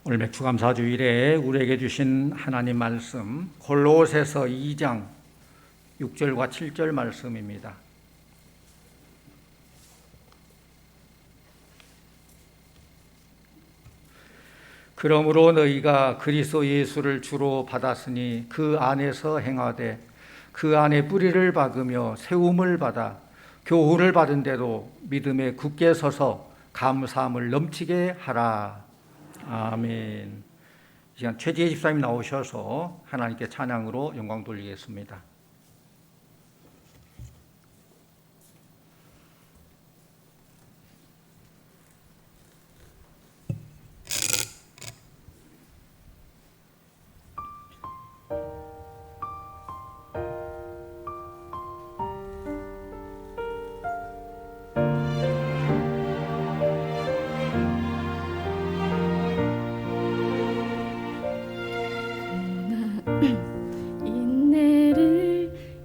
오늘 맥주감사주일에 우리에게 주신 하나님 말씀 골로새서 2장 6절과 7절 말씀입니다. 그러므로 너희가 그리스도 예수를 주로 받았으니 그 안에서 행하되 그 안에 뿌리를 박으며 세움을 받아 교훈을 받은 대로 믿음에 굳게 서서 감사함을 넘치게 하라. 아멘. 이 시간 최지혜 집사님 나오셔서 하나님께 찬양으로 영광 돌리겠습니다.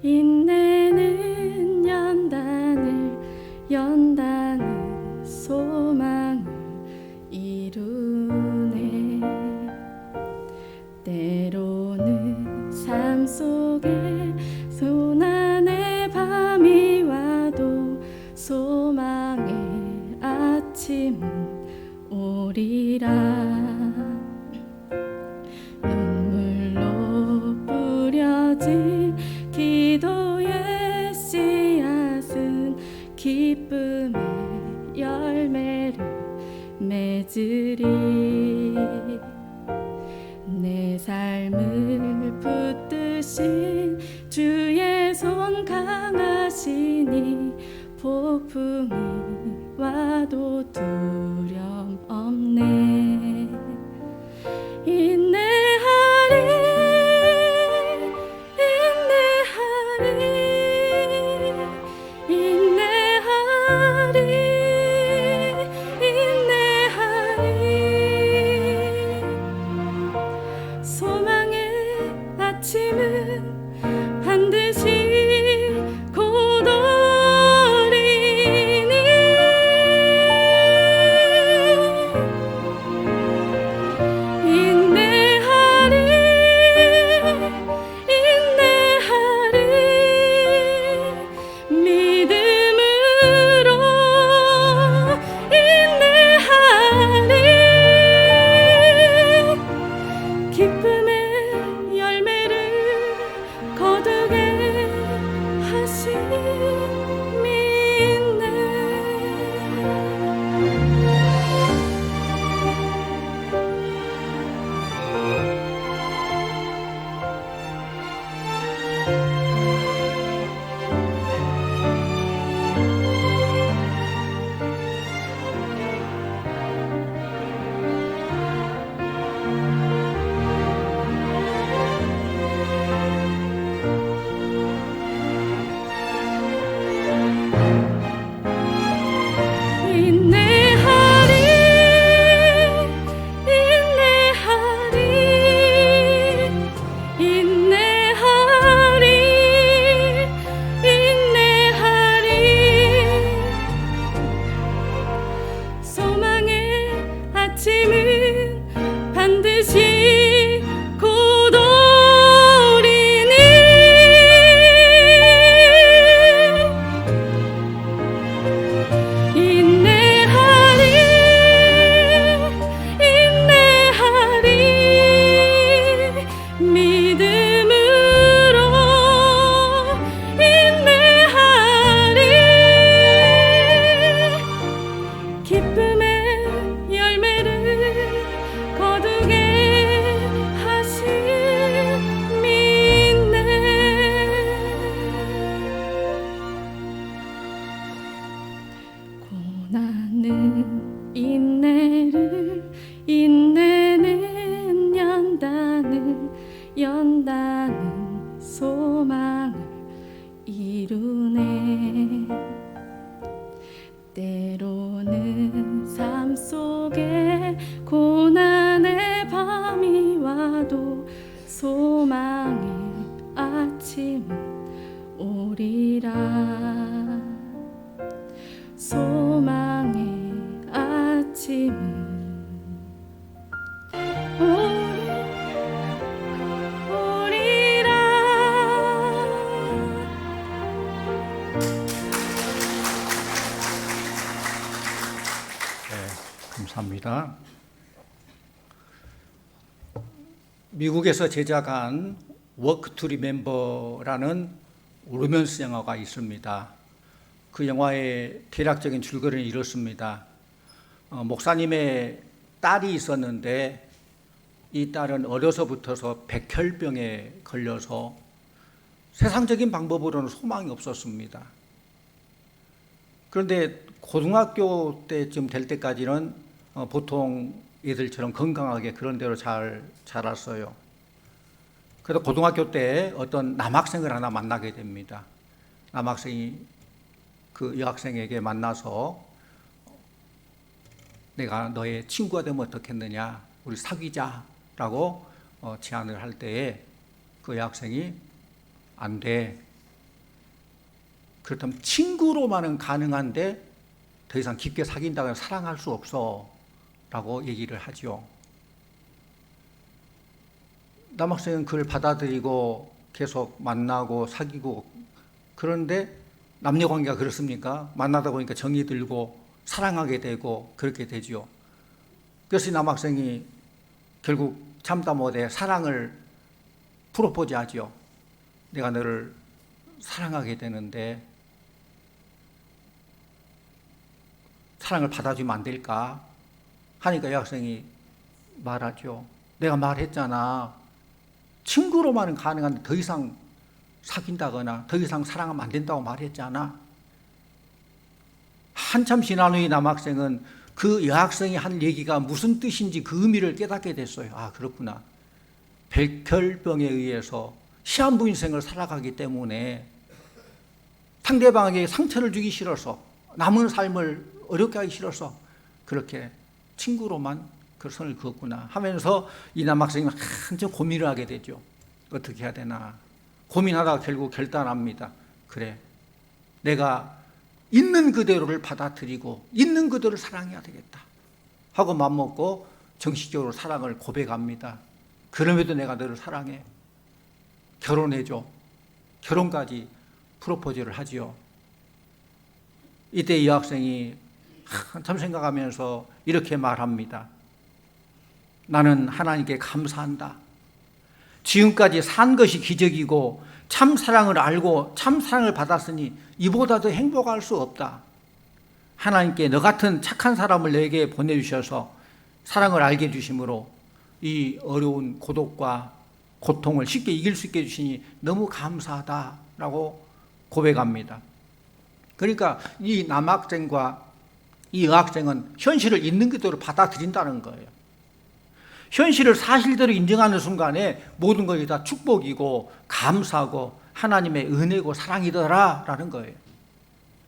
인내는 연단은 소망을 이루네. 때로는 삶 속에 고난의 밤이 와도 소망의 아침은 오리라. 기도의 씨앗은 기쁨의 열매를 맺으리. 내 삶을 붙드신 주의 손 강하시니 폭풍이 와도 두려움 없네. 인내하리 아침은 반드시 곧 오리니. 인내하리 믿음으로 인내하리. 기쁨의 거두게 하심이네. 아침은 반드시 곧 오리니. 인내하리 믿음으로 인내하리. 기쁨의 거두게 하심이네. 고난은 인내는 연단은 소망을 이루네. 때로는 삶 속에 고난의 밤이 와도 소망의 아침은 오리라. 소망의 아침은 감사합니다. 미국에서 제작한 워크 투 리멤버라는 로맨스 영화가 있습니다. 그 영화의 대략적인 줄거리는 이렇습니다. 목사님의 딸이 있었는데 이 딸은 어려서부터서 백혈병에 걸려서 세상적인 방법으로는 소망이 없었습니다. 그런데 고등학교 때쯤 될 때까지는 보통 애들처럼 건강하게 그런 대로 잘 자랐어요. 그래서 고등학교 때 어떤 남학생을 하나 만나게 됩니다. 남학생이 그 여학생에게 만나서 내가 너의 친구가 되면 어떻겠느냐, 우리 사귀자라고 제안을 할 때에 그 여학생이 안 돼. 그렇다면 친구로만은 가능한데 더 이상 깊게 사귄다고 사랑할 수 없어 라고 얘기를 하죠. 남학생은 그걸 받아들이고 계속 만나고 사귀고, 그런데 남녀관계가 그렇습니까? 만나다 보니까 정이 들고 사랑하게 되고 그렇게 되죠. 그래서 이 남학생이 결국 참다 못해 사랑을 프로포즈 하죠. 내가 너를 사랑하게 되는데 사랑을 받아주면 안 될까? 하니까 여학생이 말하죠. 내가 말했잖아. 친구로만은 가능한데 더 이상 사귄다거나 더 이상 사랑하면 안 된다고 말했잖아. 한참 지난 후에 남학생은 그 여학생이 한 얘기가 무슨 뜻인지 그 의미를 깨닫게 됐어요. 아, 그렇구나. 백혈병에 의해서 시한부 인생을 살아가기 때문에 상대방에게 상처를 주기 싫어서, 남은 삶을 어렵게 하기 싫어서 그렇게 친구로만 그 선을 그었구나 하면서 이 남학생이 한참 고민을 하게 되죠. 어떻게 해야 되나 고민하다가 결국 결단합니다. 그래, 내가 있는 그대로를 받아들이고 있는 그대로를 사랑해야 되겠다 하고 맘먹고 정식적으로 사랑을 고백합니다. 그럼에도 내가 너를 사랑해, 결혼해줘. 결혼까지 프로포즈를 하지요. 이때 이 여학생이 한참 생각하면서 이렇게 말합니다. 나는 하나님께 감사한다. 지금까지 산 것이 기적이고 참 사랑을 알고 참 사랑을 받았으니 이보다 더 행복할 수 없다. 하나님께 너 같은 착한 사람을 내게 보내주셔서 사랑을 알게 해주심으로 이 어려운 고독과 고통을 쉽게 이길 수 있게 해주시니 너무 감사하다라고 고백합니다. 그러니까 이 남학생과 이 여학생은 현실을 있는 그대로 받아들인다는 거예요. 현실을 사실대로 인정하는 순간에 모든 것이 다 축복이고 감사하고 하나님의 은혜고 사랑이더라라는 거예요.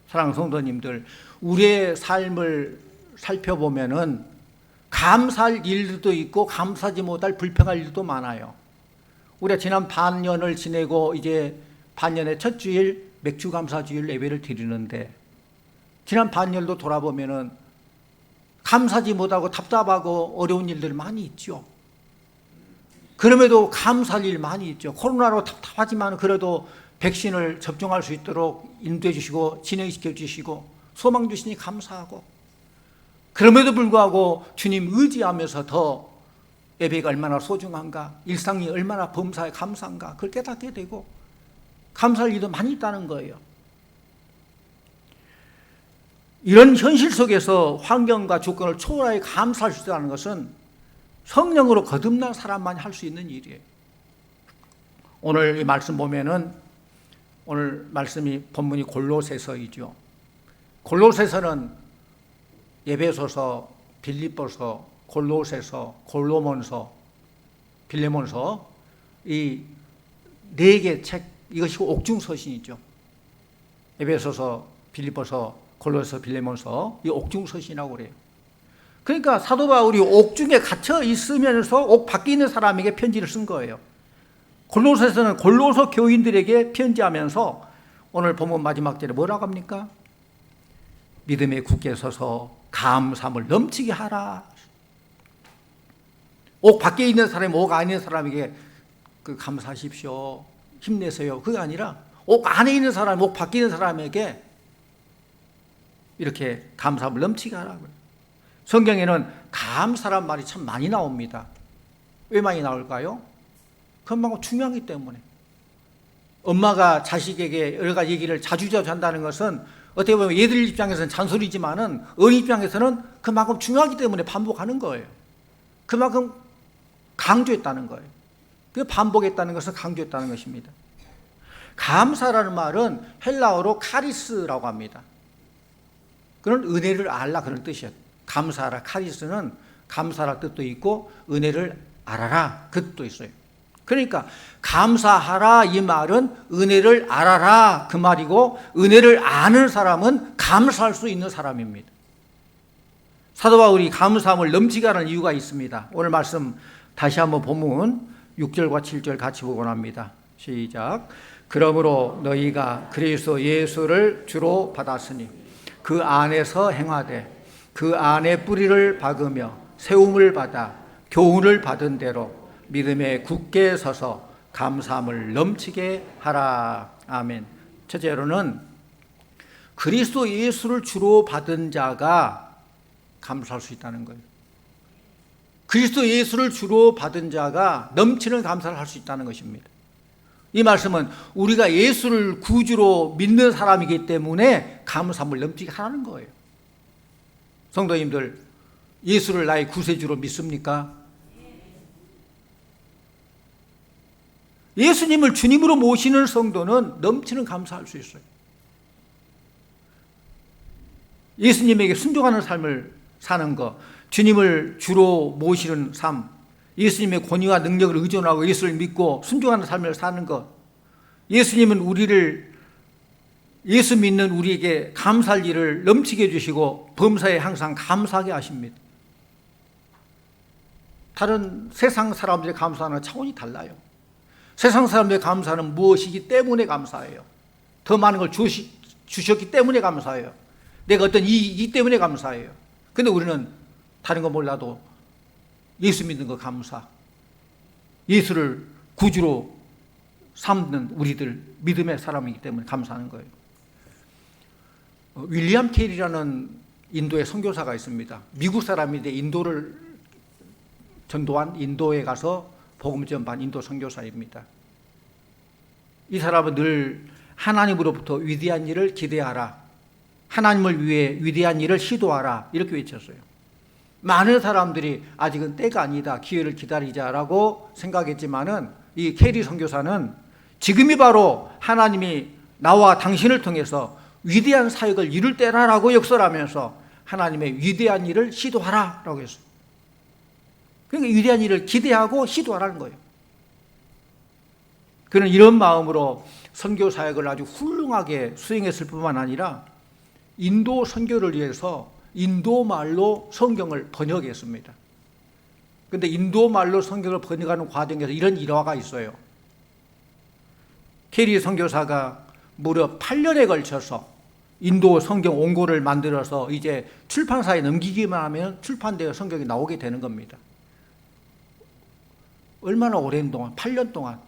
사랑하는 성도님들, 우리의 삶을 살펴보면은 감사할 일도 있고 감사하지 못할 불평할 일도 많아요. 우리가 지난 반년을 지내고 이제 반년의 첫 주일 맥주감사주일 예배를 드리는데 지난 반년도 돌아보면은 감사하지 못하고 답답하고 어려운 일들 많이 있죠. 그럼에도 감사할 일 많이 있죠. 코로나로 답답하지만 그래도 백신을 접종할 수 있도록 인도해 주시고 진행시켜 주시고 소망 주시니 감사하고, 그럼에도 불구하고 주님 의지하면서 더 예배가 얼마나 소중한가, 일상이 얼마나 범사에 감사한가 그걸 깨닫게 되고 감사할 일도 많이 있다는 거예요. 이런 현실 속에서 환경과 조건을 초월하여 감사할 수 있다는 것은 성령으로 거듭난 사람만이 할 수 있는 일이에요. 오늘 이 말씀 보면은 오늘 말씀이 본문이 골로새서이죠. 골로새서는 에베소서, 빌립보서, 골로새서, 골로몬서, 빌레몬서 이 네 개 책, 이것이 옥중서신이죠. 에베소서, 빌립보서, 골로새서, 빌레몬서, 이 옥중서신이라고 그래요. 그러니까 사도 바울이 옥중에 갇혀 있으면서 옥 밖에 있는 사람에게 편지를 쓴 거예요. 골로새서는 골로서 교인들에게 편지하면서 오늘 본문 마지막 절에 뭐라고 합니까? 믿음에 굳게 서서 감사함을 넘치게 하라. 옥 밖에 있는 사람이 옥 안에 있는 사람에게 감사하십시오, 힘내세요, 그게 아니라 옥 안에 있는 사람, 옥 밖에 있는 사람에게 이렇게 감사함을 넘치게 하라고요. 성경에는 감사란 말이 참 많이 나옵니다. 왜 많이 나올까요? 그만큼 중요하기 때문에. 엄마가 자식에게 여러 가지 얘기를 자주자주 한다는 것은 어떻게 보면 얘들 입장에서는 잔소리지만은 어린 입장에서는 그만큼 중요하기 때문에 반복하는 거예요. 그만큼 강조했다는 거예요. 그 반복했다는 것은 강조했다는 것입니다. 감사라는 말은 헬라어로 카리스라고 합니다. 그런 은혜를 알라 그런 뜻이에요. 감사하라. 카리스는 감사라 뜻도 있고 은혜를 알아라 그 뜻도 있어요. 그러니까 감사하라 이 말은 은혜를 알아라 그 말이고, 은혜를 아는 사람은 감사할 수 있는 사람입니다. 사도 바울이 감사함을 넘치게 하는 이유가 있습니다. 오늘 말씀 다시 한번 보면 6절과 7절 같이 보곤 합니다. 시작. 그러므로 너희가 그리스도 예수를 주로 받았으니 그 안에서 행하되 그 안에 뿌리를 박으며 세움을 받아 교훈을 받은 대로 믿음에 굳게 서서 감사함을 넘치게 하라. 아멘. 첫째로는 그리스도 예수를 주로 받은 자가 감사할 수 있다는 거예요. 그리스도 예수를 주로 받은 자가 넘치는 감사를 할 수 있다는 것입니다. 이 말씀은 우리가 예수를 구주로 믿는 사람이기 때문에 감사함을 넘치게 하라는 거예요. 성도님들, 예수를 나의 구세주로 믿습니까? 예수님을 주님으로 모시는 성도는 넘치는 감사할 수 있어요. 예수님에게 순종하는 삶을 사는 것, 주님을 주로 모시는 삶, 예수님의 권위와 능력을 의존하고 예수를 믿고 순종하는 삶을 사는 것, 예수님은 예수 믿는 우리에게 감사할 일을 넘치게 해주시고 범사에 항상 감사하게 하십니다. 다른 세상 사람들의 감사는 차원이 달라요. 세상 사람들의 감사는 무엇이기 때문에 감사해요. 더 많은 걸 주셨기 때문에 감사해요. 내가 어떤 이익이기 때문에 감사해요. 근데 우리는 다른 거 몰라도 예수 믿는 거 감사, 예수를 구주로 삼는 우리들 믿음의 사람이기 때문에 감사하는 거예요. 윌리엄 캐리라는 인도의 선교사가 있습니다. 미국 사람인데 인도를 전도한, 인도에 가서 복음 전반 인도 선교사입니다. 이 사람은 늘 하나님으로부터 위대한 일을 기대하라, 하나님을 위해 위대한 일을 시도하라 이렇게 외쳤어요. 많은 사람들이 아직은 때가 아니다, 기회를 기다리자라고 생각했지만은 이 캐리 선교사는 지금이 바로 하나님이 나와 당신을 통해서 위대한 사역을 이룰 때라라고 역설하면서 하나님의 위대한 일을 시도하라라고 했어요. 그러니까 위대한 일을 기대하고 시도하라는 거예요. 그는 이런 마음으로 선교 사역을 아주 훌륭하게 수행했을 뿐만 아니라 인도 선교를 위해서 인도 말로 성경을 번역했습니다. 그런데 인도 말로 성경을 번역하는 과정에서 이런 일화가 있어요. 캐리 선교사가 무려 8년에 걸쳐서 인도 성경 원고를 만들어서 이제 출판사에 넘기기만 하면 출판되어 성경이 나오게 되는 겁니다. 얼마나 오랜 동안, 8년 동안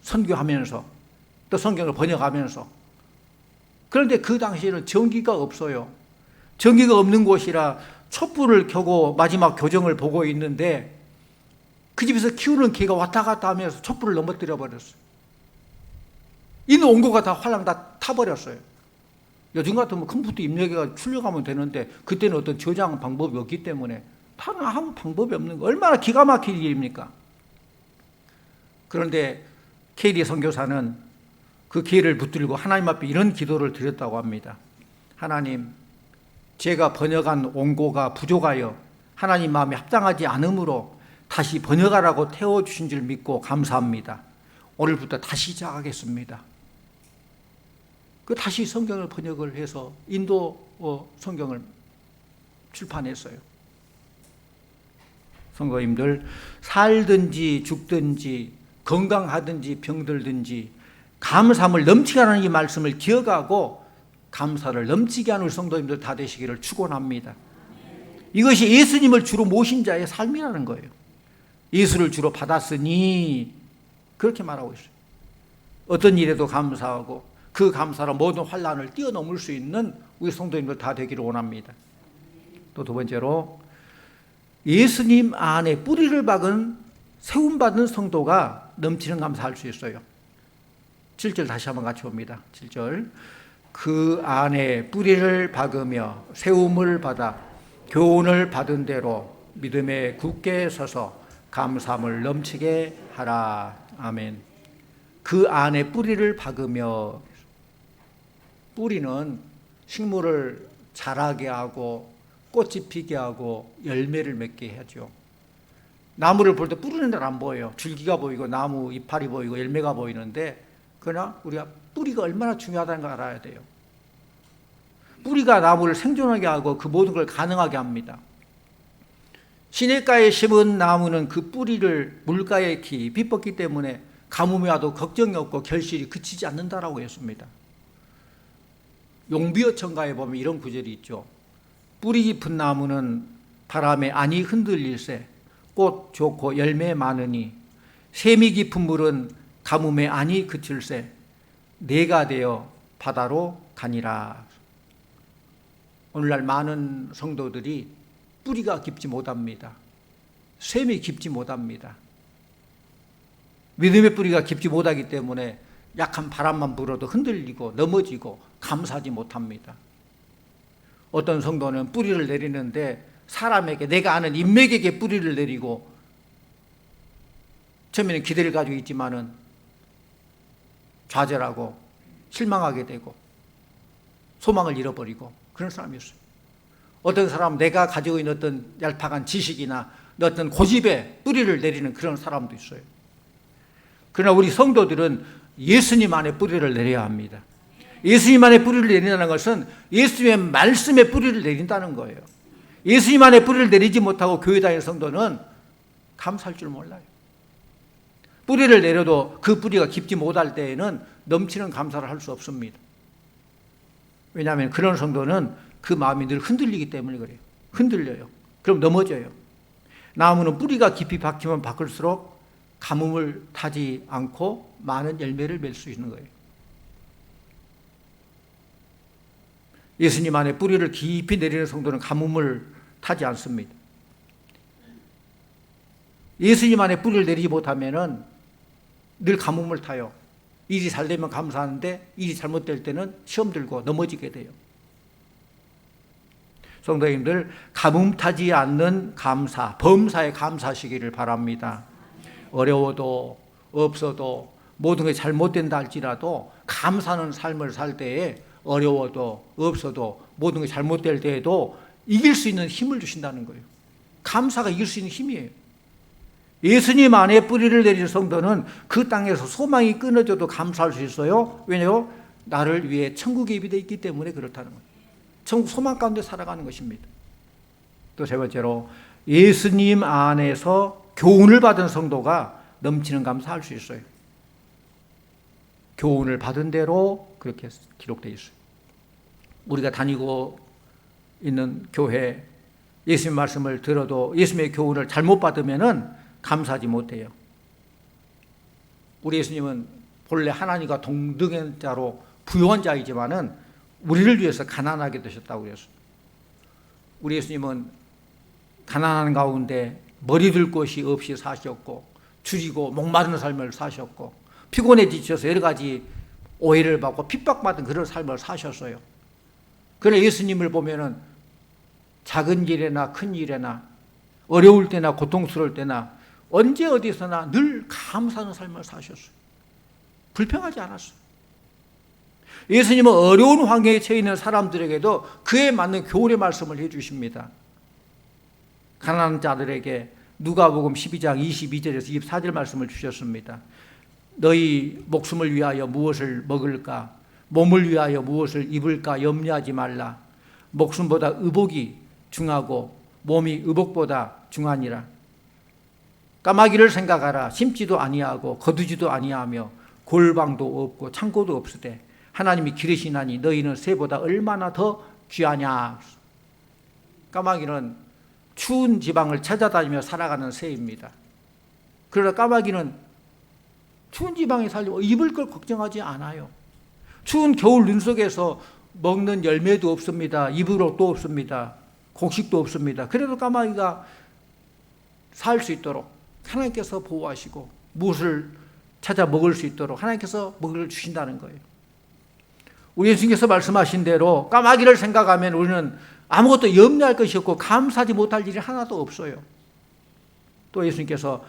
선교하면서 또 성경을 번역하면서. 그런데 그 당시에는 전기가 없어요. 전기가 없는 곳이라 촛불을 켜고 마지막 교정을 보고 있는데 그 집에서 키우는 개가 왔다 갔다 하면서 촛불을 넘어뜨려 버렸어요. 있는 원고가 다 화랑 다 타버렸어요. 요즘 같으면 컴퓨터 입력해가 출력하면 되는데 그때는 어떤 저장 방법이 없기 때문에 다른 아무 방법이 없는 거, 얼마나 기가 막힐 일입니까? 그런데 캐리 선교사는 그 기회를 붙들고 하나님 앞에 이런 기도를 드렸다고 합니다. 하나님, 제가 번역한 원고가 부족하여 하나님 마음에 합당하지 않으므로 다시 번역하라고 태워주신 줄 믿고 감사합니다. 오늘부터 다시 시작하겠습니다. 그 다시 성경을 번역을 해서 인도 성경을 출판했어요. 성도님들, 살든지 죽든지 건강하든지 병들든지 감사함을 넘치게 하는 이 말씀을 기억하고 감사를 넘치게 하는 우리 성도님들 다 되시기를 축원합니다. 이것이 예수님을 주로 모신 자의 삶이라는 거예요. 예수를 주로 받았으니 그렇게 말하고 있어요. 어떤 일에도 감사하고 그 감사로 모든 환난을 뛰어넘을 수 있는 우리 성도님들 다 되기를 원합니다. 또 두 번째로 예수님 안에 뿌리를 박은 세움받은 성도가 넘치는 감사할 수 있어요. 7절 다시 한번 같이 봅니다. 7절. 그 안에 뿌리를 박으며 세움을 받아 교훈을 받은 대로 믿음에 굳게 서서 감사함을 넘치게 하라. 아멘. 그 안에 뿌리를 박으며, 뿌리는 식물을 자라게 하고 꽃이 피게 하고 열매를 맺게 하죠. 나무를 볼 때 뿌리는 데는 안 보여요. 줄기가 보이고 나무 이파리 보이고 열매가 보이는데, 그러나 우리가 뿌리가 얼마나 중요하다는 걸 알아야 돼요. 뿌리가 나무를 생존하게 하고 그 모든 걸 가능하게 합니다. 시냇가에 심은 나무는 그 뿌리를 물가에 깊이 뻗기 때문에 가뭄이 와도 걱정이 없고 결실이 그치지 않는다라고 했습니다. 용비어천가에 보면 이런 구절이 있죠. 뿌리 깊은 나무는 바람에 안이 흔들릴세 꽃 좋고 열매 많으니 샘이 깊은 물은 가뭄에 안이 그칠세 내가 되어 바다로 가니라. 오늘날 많은 성도들이 뿌리가 깊지 못합니다. 샘이 깊지 못합니다. 믿음의 뿌리가 깊지 못하기 때문에 약한 바람만 불어도 흔들리고 넘어지고 감사하지 못합니다. 어떤 성도는 뿌리를 내리는데 사람에게, 내가 아는 인맥에게 뿌리를 내리고 처음에는 기대를 가지고 있지만은 좌절하고 실망하게 되고 소망을 잃어버리고 그런 사람이 있어요. 어떤 사람은 내가 가지고 있는 어떤 얄팍한 지식이나 어떤 고집에 뿌리를 내리는 그런 사람도 있어요. 그러나 우리 성도들은 예수님 안에 뿌리를 내려야 합니다. 예수님 안에 뿌리를 내린다는 것은 예수님의 말씀에 뿌리를 내린다는 거예요. 예수님 안에 뿌리를 내리지 못하고 교회 다니는 성도는 감사할 줄 몰라요. 뿌리를 내려도 그 뿌리가 깊지 못할 때에는 넘치는 감사를 할 수 없습니다. 왜냐하면 그런 성도는 그 마음이 늘 흔들리기 때문에 그래요. 흔들려요. 그럼 넘어져요. 나무는 뿌리가 깊이 박히면 박을수록 가뭄을 타지 않고 많은 열매를 맺을 수 있는 거예요. 예수님 안에 뿌리를 깊이 내리는 성도는 가뭄을 타지 않습니다. 예수님 안에 뿌리를 내리지 못하면은 늘 가뭄을 타요. 일이 잘 되면 감사하는데 일이 잘못될 때는 시험 들고 넘어지게 돼요. 성도님들, 가뭄 타지 않는 감사, 범사에 감사하시기를 바랍니다. 어려워도 없어도 모든 게 잘못된다 할지라도 감사하는 삶을 살 때에 어려워도 없어도 모든 게 잘못될 때에도 이길 수 있는 힘을 주신다는 거예요. 감사가 이길 수 있는 힘이에요. 예수님 안에 뿌리를 내린 성도는 그 땅에서 소망이 끊어져도 감사할 수 있어요. 왜냐요? 나를 위해 천국에 예비되어 있기 때문에 그렇다는 거예요. 천국 소망 가운데 살아가는 것입니다. 또 세 번째로, 예수님 안에서 교훈을 받은 성도가 넘치는 감사할 수 있어요. 교훈을 받은 대로 그렇게 기록되어 있어요. 우리가 다니고 있는 교회, 예수님 말씀을 들어도 예수님의 교훈을 잘못 받으면은 감사하지 못해요. 우리 예수님은 본래 하나님과 동등한 자로 부유한 자이지만은 우리를 위해서 가난하게 되셨다고 그랬어요. 우리 예수님은 가난한 가운데 머리 들 곳이 없이 사셨고, 줄이고 목마른 삶을 사셨고, 피곤해 지쳐서 여러 가지 오해를 받고 핍박받은 그런 삶을 사셨어요. 그러나 예수님을 보면은 작은 일에나 큰 일에나 어려울 때나 고통스러울 때나 언제 어디서나 늘 감사하는 삶을 사셨어요. 불평하지 않았어요. 예수님은 어려운 환경에 처해 있는 사람들에게도 그에 맞는 교훈의 말씀을 해주십니다. 가난한 자들에게 누가복음 12장 22절에서 24절 말씀을 주셨습니다. 너희 목숨을 위하여 무엇을 먹을까? 몸을 위하여 무엇을 입을까? 염려하지 말라. 목숨보다 의복이 중하고 몸이 의복보다 중하니라. 까마귀를 생각하라. 심지도 아니하고 거두지도 아니하며 골방도 없고 창고도 없으되 하나님이 기르시나니 너희는 새보다 얼마나 더 귀하냐. 까마귀는 추운 지방을 찾아다니며 살아가는 새입니다. 그러나 까마귀는 추운 지방에 살려고 입을 걸 걱정하지 않아요. 추운 겨울 눈 속에서 먹는 열매도 없습니다. 입을 옷도 없습니다. 곡식도 없습니다. 그래도 까마귀가 살 수 있도록 하나님께서 보호하시고 무엇을 찾아 먹을 수 있도록 하나님께서 먹을 주신다는 거예요. 우리 예수님께서 말씀하신 대로 까마귀를 생각하면 우리는 아무것도 염려할 것이 없고 감사하지 못할 일이 하나도 없어요. 또 예수님께서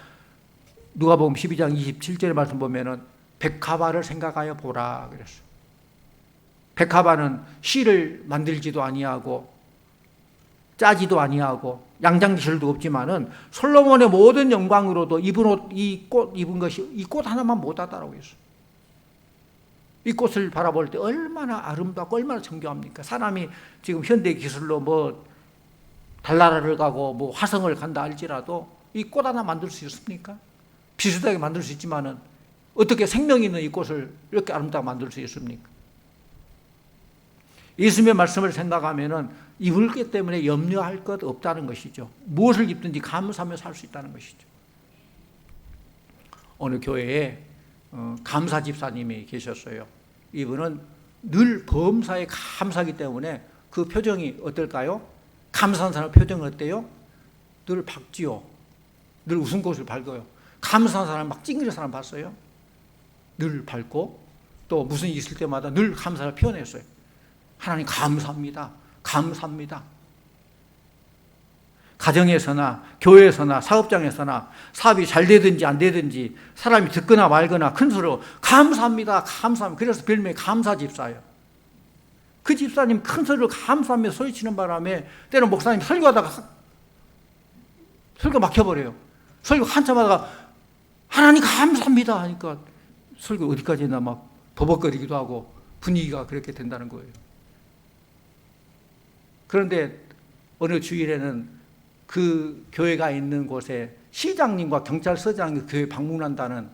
누가복음 12장 27절의 말씀 보면은 백합화를 생각하여 보라 그랬어요. 백합화는 실을 만들지도 아니하고 짜지도 아니하고 양장기술도 없지만은 솔로몬의 모든 영광으로도 입은 옷, 이 꽃 입은 것이 이 꽃 하나만 못하다라고 했어요. 이 꽃을 바라볼 때 얼마나 아름답고 얼마나 정교합니까? 사람이 지금 현대 기술로 뭐 달나라를 가고 뭐 화성을 간다 할지라도 이 꽃 하나 만들 수 있습니까? 비슷하게 만들 수 있지만은 어떻게 생명 있는 이 꽃을 이렇게 아름답게 만들 수 있습니까? 예수님의 말씀을 생각하면은 입을 것 때문에 염려할 것 없다는 것이죠. 무엇을 입든지 감사하며 살 수 있다는 것이죠. 어느 교회에 감사 집사님이 계셨어요. 이분은 늘 범사에 감사하기 때문에 그 표정이 어떨까요? 감사한 사람 표정은 어때요? 늘 밝지요. 늘 웃음꽃을 밝아요. 감사한 사람 막 찡그리는 사람 봤어요? 늘 밝고 또 무슨 일이 있을 때마다 늘 감사를 표현했어요. 하나님 감사합니다. 감사합니다. 가정에서나 교회에서나 사업장에서나 사업이 잘 되든지 안 되든지 사람이 듣거나 말거나 큰 소리로 감사합니다. 감사합니다. 그래서 별명이 감사집사예요. 그 집사님 큰 소리로 감사하며 소리치는 바람에 때는 목사님 설교하다가 설교 막혀버려요. 설교 한참 하다가 하나님 감사합니다 하니까 설교 어디까지 했나 막 버벅거리기도 하고 분위기가 그렇게 된다는 거예요. 그런데 어느 주일에는 그 교회가 있는 곳에 시장님과 경찰서장이 교회 방문한다는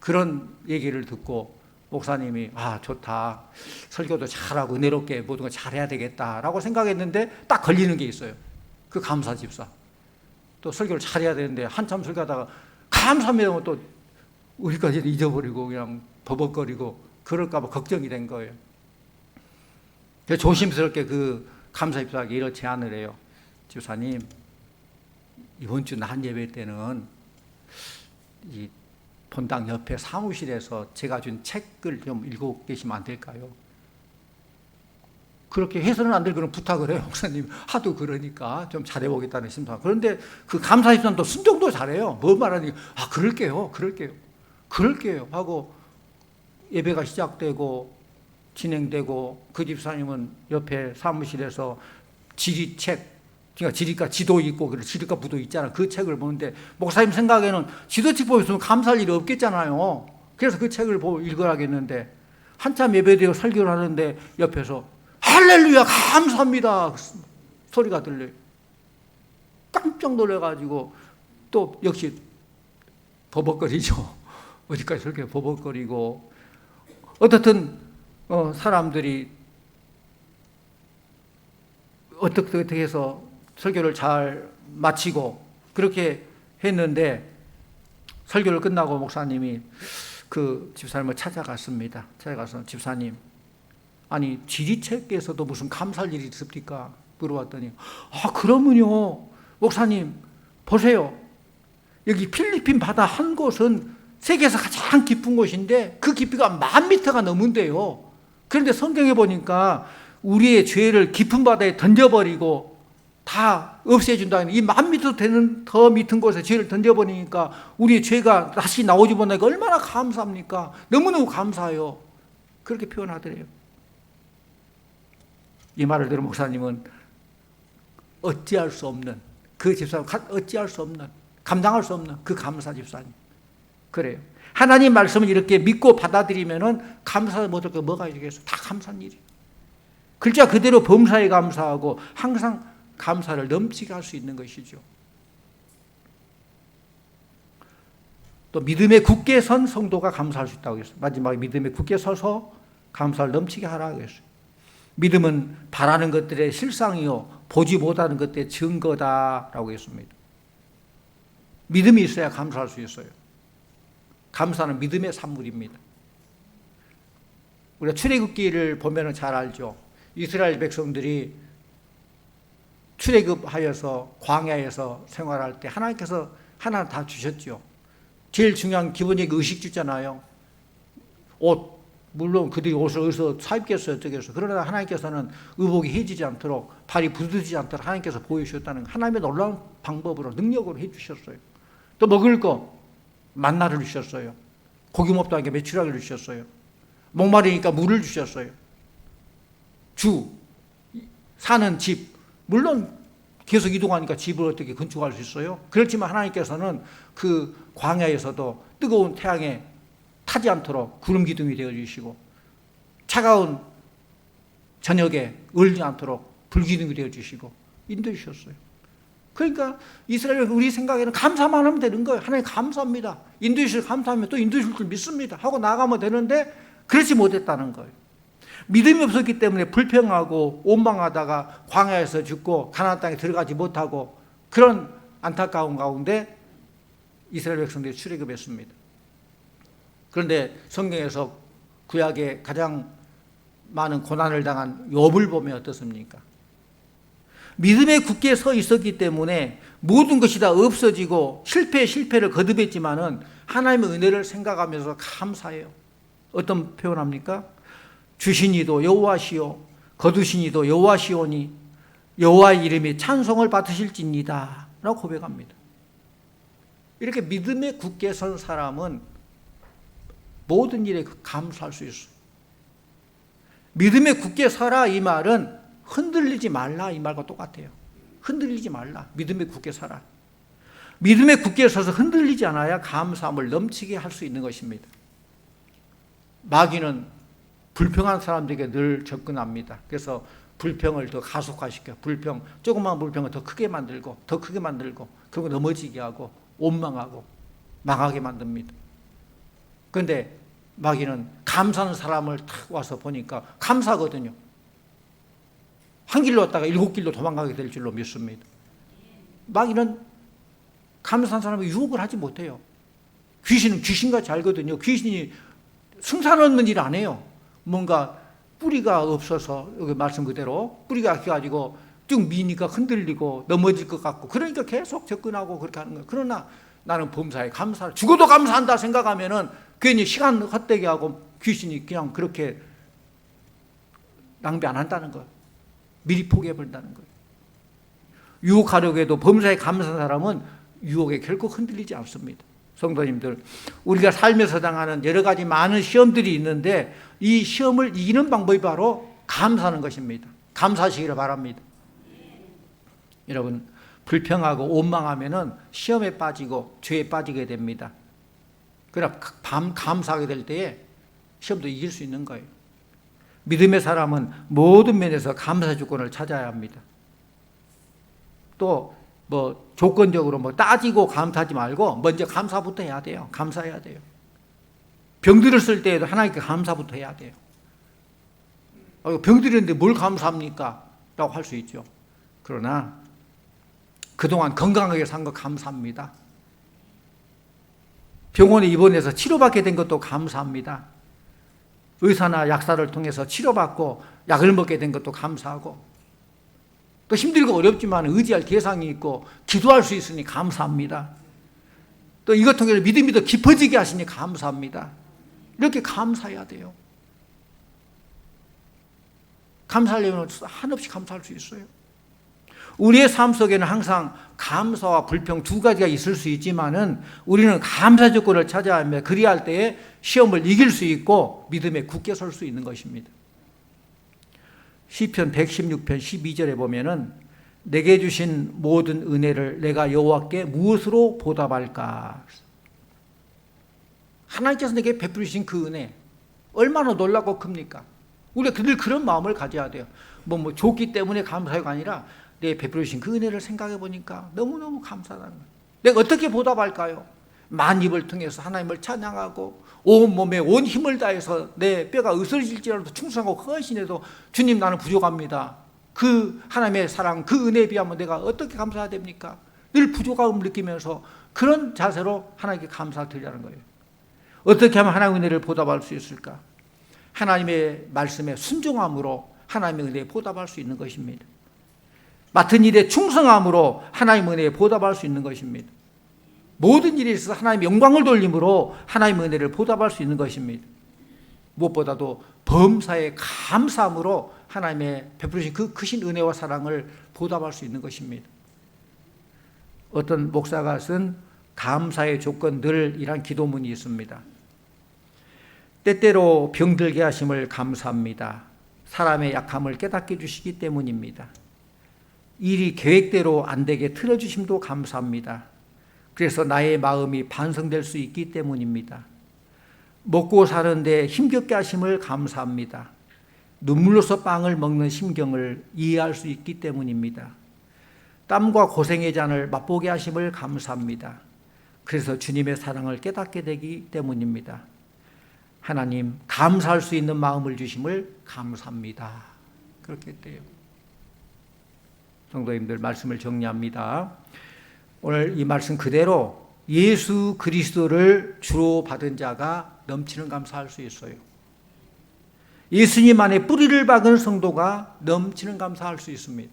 그런 얘기를 듣고 목사님이 아 좋다. 설교도 잘하고 은혜롭게 모든 걸 잘해야 되겠다라고 생각했는데 딱 걸리는 게 있어요. 그 감사 집사. 또 설교를 잘해야 되는데 한참 설교하다가 감사합니다 또 우리까지 잊어버리고 그냥 버벅거리고 그럴까 봐 걱정이 된 거예요. 그래서 조심스럽게 그 감사 집사에게 이런 제안을 해요. 집사님, 이번 주 낮 예배 때는 이 본당 옆에 사무실에서 제가 준 책을 좀 읽고 계시면 안 될까요? 그렇게 해서는 안 될 그런 부탁을 해요. 목사님 하도 그러니까 좀 잘해보겠다는 심사. 그런데 그 감사 집사는 또 순종도 잘해요. 뭘 말하니 아 그럴게요 하고 예배가 시작되고 진행되고 그 집사님은 옆에 사무실에서 지리책, 그러니까 지리과 지도 있고 지리과 부도 있잖아. 그 책을 보는데 목사님 생각에는 지도책 보고 있으면 감사할 일이 없겠잖아요. 그래서 그 책을 보고 읽으라겠는데 한참 예배되고 설교를 하는데 옆에서 할렐루야 감사합니다 소리가 들려요. 깜짝 놀라가지고 또 역시 버벅거리죠. 어디까지 저렇게 버벅거리고 어떻든 사람들이 어떻게 해서 설교를 잘 마치고 그렇게 했는데 설교를 끝나고 목사님이 그 집사님을 찾아갔습니다. 찾아가서 집사님 아니 지리책에서도 무슨 감사할 일이 있습니까? 물어봤더니 아 그러면요 목사님 보세요. 여기 필리핀 바다 한 곳은 세계에서 가장 깊은 곳인데 그 깊이가 10,000m가 넘은데요. 그런데 성경에 보니까 우리의 죄를 깊은 바다에 던져버리고 다 없애준다는 이 10,000m 되는 더 밑은 곳에 죄를 던져버리니까 우리의 죄가 다시 나오지 못하니까 얼마나 감사합니까? 너무너무 감사해요. 그렇게 표현하더래요. 이 말을 들은 목사님은 어찌할 수 없는 그 집사님 어찌할 수 없는 감당할 수 없는 그 감사 집사님. 그래요. 하나님 말씀을 이렇게 믿고 받아들이면은 감사 못할 게 뭐가 있겠어? 다 감사한 일이. 글자 그대로 범사에 감사하고 항상 감사를 넘치게 할 수 있는 것이죠. 또 믿음에 굳게 선 성도가 감사할 수 있다고 했어요. 마지막에 믿음에 굳게 서서 감사를 넘치게 하라고 했어요. 믿음은 바라는 것들의 실상이요 보지 못하는 것들의 증거다라고 했습니다. 믿음이 있어야 감사할 수 있어요. 감사는 믿음의 산물입니다. 우리가 출애굽기를 보면 잘 알죠. 이스라엘 백성들이 출애굽하여서 광야에서 생활할 때 하나님께서 하나 다 주셨죠. 제일 중요한 기본적인 의식 주잖아요. 옷, 물론 그들이 옷을 어디서 사입겠어요, 어쩌겠어요. 그러나 하나님께서는 의복이 해지지 않도록, 발이 부서지지 않도록 하나님께서 보여주셨다는 하나님의 놀라운 방법으로, 능력으로 해주셨어요. 또 먹을 거, 만나를 주셨어요. 고기 먹다 하니까 메추라기를 주셨어요. 목마르니까 물을 주셨어요. 사는 집, 물론 계속 이동하니까 집을 어떻게 건축할 수 있어요? 그렇지만 하나님께서는 그 광야에서도 뜨거운 태양에 타지 않도록 구름 기둥이 되어주시고, 차가운 저녁에 얼지 않도록 불기둥이 되어주시고 인도해 주셨어요. 그러니까 이스라엘, 우리 생각에는 감사만 하면 되는 거예요. 하나님 감사합니다, 인도해 주실, 감사하면 또 인도해 주실 줄 믿습니다 하고 나가면 되는데, 그렇지 못했다는 거예요. 믿음이 없었기 때문에 불평하고 원망하다가 광야에서 죽고 가나안 땅에 들어가지 못하고, 그런 안타까운 가운데 이스라엘 백성들이 출애굽했습니다. 그런데 성경에서 구약에 가장 많은 고난을 당한 욥을 보면 어떻습니까? 믿음에 굳게 서 있었기 때문에 모든 것이 다 없어지고 실패를 거듭했지만은 하나님의 은혜를 생각하면서 감사해요. 어떤 표현합니까? 주신 이도 여호와시오, 거두신 이도 여호와시오니 여호와의 이름이 찬송을 받으실지니다 라고 고백합니다. 이렇게 믿음에 굳게 선 사람은 모든 일에 감사할 수 있어요. 믿음에 굳게 서라, 이 말은 흔들리지 말라, 이 말과 똑같아요. 흔들리지 말라, 믿음에 굳게 서라. 믿음에 굳게 서서 흔들리지 않아야 감사함을 넘치게 할 수 있는 것입니다. 마귀는 불평한 사람들에게 늘 접근합니다. 그래서 불평을 더 가속화시켜, 조그만 불평을 더 크게 만들고 그리고 넘어지게 하고 원망하고 망하게 만듭니다. 그런데 마귀는 감사하는 사람을 탁 와서 보니까 감사하거든요. 한 길로 왔다가 7길로 도망가게 될 줄로 믿습니다. 마귀는 감사한 사람을 유혹을 하지 못해요. 귀신은 귀신같이 알거든요. 귀신이 승산 없는 일 안 해요. 뭔가 뿌리가 없어서, 여기 말씀 그대로 뿌리가 없어가지고 쭉 미니까 흔들리고 넘어질 것 같고, 그러니까 계속 접근하고 그렇게 하는 거예요. 그러나 나는 범사에 감사를, 죽어도 감사한다 생각하면은 괜히 시간 헛되게 하고 귀신이 그냥 그렇게 낭비 안 한다는 거예요. 미리 포기해버린다는 거예요. 유혹하려고 해도 범사에 감사한 사람은 유혹에 결코 흔들리지 않습니다. 성도님들, 우리가 살면서 당하는 여러 가지 많은 시험들이 있는데 이 시험을 이기는 방법이 바로 감사하는 것입니다. 감사하시기를 바랍니다. 여러분, 불평하고 원망하면은 시험에 빠지고 죄에 빠지게 됩니다. 그러나 감사하게 될 때에 시험도 이길 수 있는 거예요. 믿음의 사람은 모든 면에서 감사 조건을 찾아야 합니다. 또 조건적으로 따지고 감사하지 말고 먼저 감사부터 해야 돼요. 감사해야 돼요. 병들을 쓸 때에도 하나님께 감사부터 해야 돼요. 병들었는데 뭘 감사합니까? 라고 할 수 있죠. 그러나 그동안 건강하게 산 거 감사합니다. 병원에 입원해서 치료받게 된 것도 감사합니다. 의사나 약사를 통해서 치료받고 약을 먹게 된 것도 감사하고, 또 힘들고 어렵지만 의지할 대상이 있고 기도할 수 있으니 감사합니다. 또 이것 통해서 믿음이 더 깊어지게 하시니 감사합니다. 이렇게 감사해야 돼요. 감사하려면 한없이 감사할 수 있어요. 우리의 삶 속에는 항상 감사와 불평 두 가지가 있을 수 있지만은 우리는 감사 조건을 찾아야 하며, 그리할 때에 시험을 이길 수 있고 믿음에 굳게 설 수 있는 것입니다. 시편 116편 12절에 보면은 내게 주신 모든 은혜를 내가 여호와께 무엇으로 보답할까? 하나님께서 내게 베풀으신 그 은혜 얼마나 놀랍고 큽니까? 우리가 늘 그런 마음을 가져야 돼요. 좋기 때문에 감사해가 아니라 내 베풀으신 그 은혜를 생각해 보니까 너무너무 감사하다는 거예요. 내가 어떻게 보답할까요? 만입을 통해서 하나님을 찬양하고 온 몸에 온 힘을 다해서 내 뼈가 으스러질지라도 충성하고 헌신해도 주님 나는 부족합니다. 그 하나님의 사랑, 그 은혜에 비하면 내가 어떻게 감사해야 됩니까? 늘 부족함을 느끼면서 그런 자세로 하나님께 감사를 드리라는 거예요. 어떻게 하면 하나님의 은혜를 보답할 수 있을까? 하나님의 말씀에 순종함으로 하나님의 은혜에 보답할 수 있는 것입니다. 맡은 일에 충성함으로 하나님 은혜에 보답할 수 있는 것입니다. 모든 일에 있어서 하나님 영광을 돌림으로 하나님 은혜를 보답할 수 있는 것입니다. 무엇보다도 범사에 감사함으로 하나님의 베푸신 그 크신 은혜와 사랑을 보답할 수 있는 것입니다. 어떤 목사가 쓴 감사의 조건들이란 기도문이 있습니다. 때때로 병들게 하심을 감사합니다. 사람의 약함을 깨닫게 해주시기 때문입니다. 일이 계획대로 안 되게 틀어주심도 감사합니다. 그래서 나의 마음이 반성될 수 있기 때문입니다. 먹고 사는데 힘겹게 하심을 감사합니다. 눈물로서 빵을 먹는 심경을 이해할 수 있기 때문입니다. 땀과 고생의 잔을 맛보게 하심을 감사합니다. 그래서 주님의 사랑을 깨닫게 되기 때문입니다. 하나님, 감사할 수 있는 마음을 주심을 감사합니다. 그렇게 돼요. 성도님들, 말씀을 정리합니다. 오늘 이 말씀 그대로 예수 그리스도를 주로 받은 자가 넘치는 감사할 수 있어요. 예수님 안에 뿌리를 박은 성도가 넘치는 감사할 수 있습니다.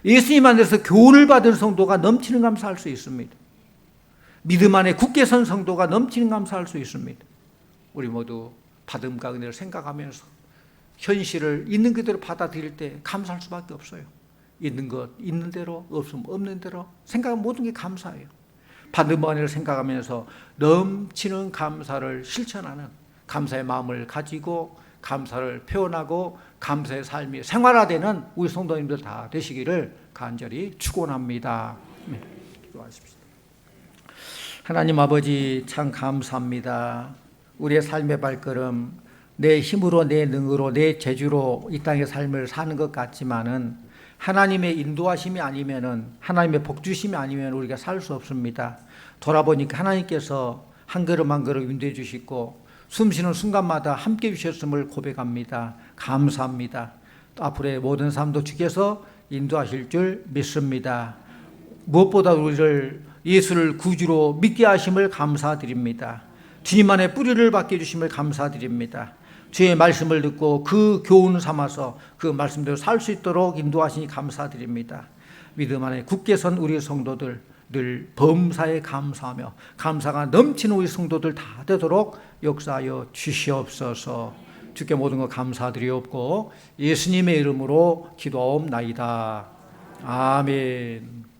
예수님 안에서 교훈을 받은 성도가 넘치는 감사할 수 있습니다. 믿음 안에 굳게 선 성도가 넘치는 감사할 수 있습니다. 우리 모두 받음과 은혜를 생각하면서 현실을 있는 그대로 받아들일 때 감사할 수밖에 없어요. 있는 것 있는 대로, 없으면 없는 대로 생각하면 모든 게 감사해요. 받음과 은혜를 생각하면서 넘치는 감사를 실천하는 감사의 마음을 가지고 감사를 표현하고 감사의 삶이 생활화되는 우리 성도님들 다 되시기를 간절히 축원합니다. 네, 기도하십시다. 하나님 아버지, 참 감사합니다. 우리의 삶의 발걸음 내 힘으로, 내 능으로, 내 재주로 이 땅의 삶을 사는 것 같지만은 하나님의 인도하심이 아니면은, 하나님의 복주심이 아니면 우리가 살 수 없습니다. 돌아보니까 하나님께서 한 걸음 한 걸음 인도해 주시고 숨쉬는 순간마다 함께 주셨음을 고백합니다. 감사합니다. 또 앞으로의 모든 삶도 주께서 인도하실 줄 믿습니다. 무엇보다 우리를 예수를 구주로 믿게 하심을 감사드립니다. 주님 안에 뿌리를 박게 해주심을 감사드립니다. 주의 말씀을 듣고 그 교훈 삼아서 그 말씀대로 살 수 있도록 인도하시니 감사드립니다. 믿음 안에 굳게 선 우리 성도들 늘 범사에 감사하며 감사가 넘치는 우리 성도들 다 되도록 역사하여 주시옵소서. 주께 모든 것 감사드리옵고 예수님의 이름으로 기도하옵나이다. 아멘.